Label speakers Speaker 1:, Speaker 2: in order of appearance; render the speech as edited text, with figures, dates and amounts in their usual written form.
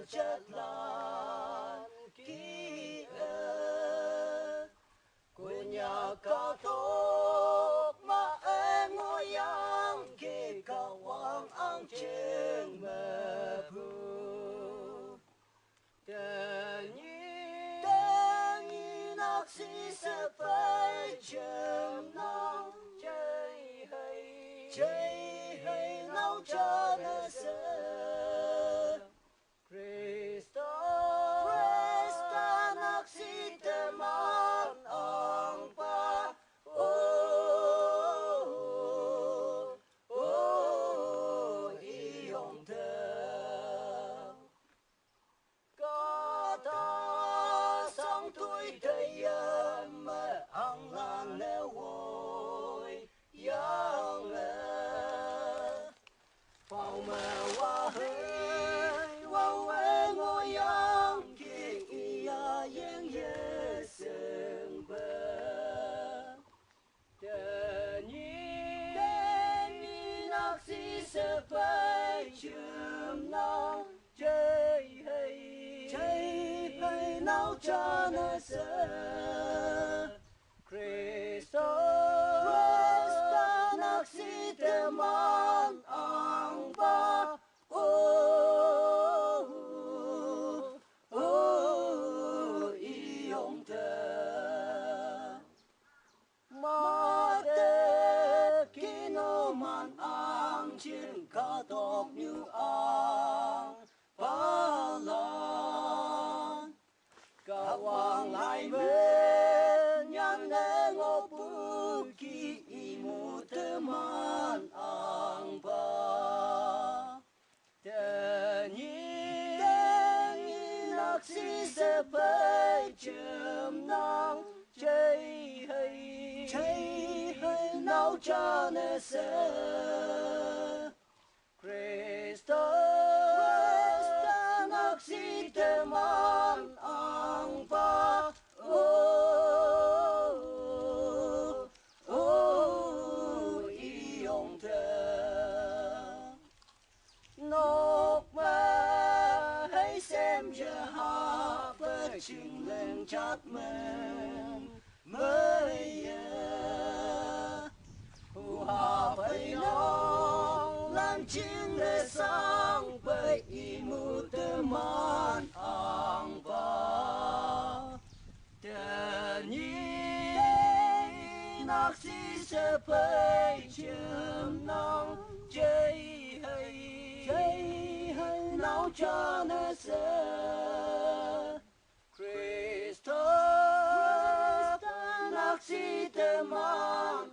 Speaker 1: chất lan ký của nhà ca thốt mà em ngồi yang kê cả hoàng ang trên mẹ phu tên như nạc sĩ sẽ phải chém nắng chơi hay nấu cho nó sẽ Krista nạc sĩ tên man ang pa iyong thơ ca ta sang tuổi đầy mà ang lan nè vội yang phòng mà hoa hơi hoa ngồi yang kia yên yên sương bờ đến như nạc sĩ sẽ phải chìm nắng chơi hay nấu cho nó sẽ Krista nạc sĩ tên man ang ba iyong thơ mà để kino man ang trên cả tộc như ang ba lan cả hoàng lại bên nhân nè ngô bu ki imu thơ man ang ba tên như nạc sĩ sẽ phải chìm nắng chơi hay nấu cho nó sẽ Krista nạc sĩ tên man ang ba iyong thơ nộp mà hãy xem giờ hạ với trình lên chát mình mới hòa phải nong làm chiến để sang với imu tư man ang ba tên như nạc sĩ sẽ phải chìm nắng chơi hay nấu cho nó sẽ Krista nạc sĩ tên man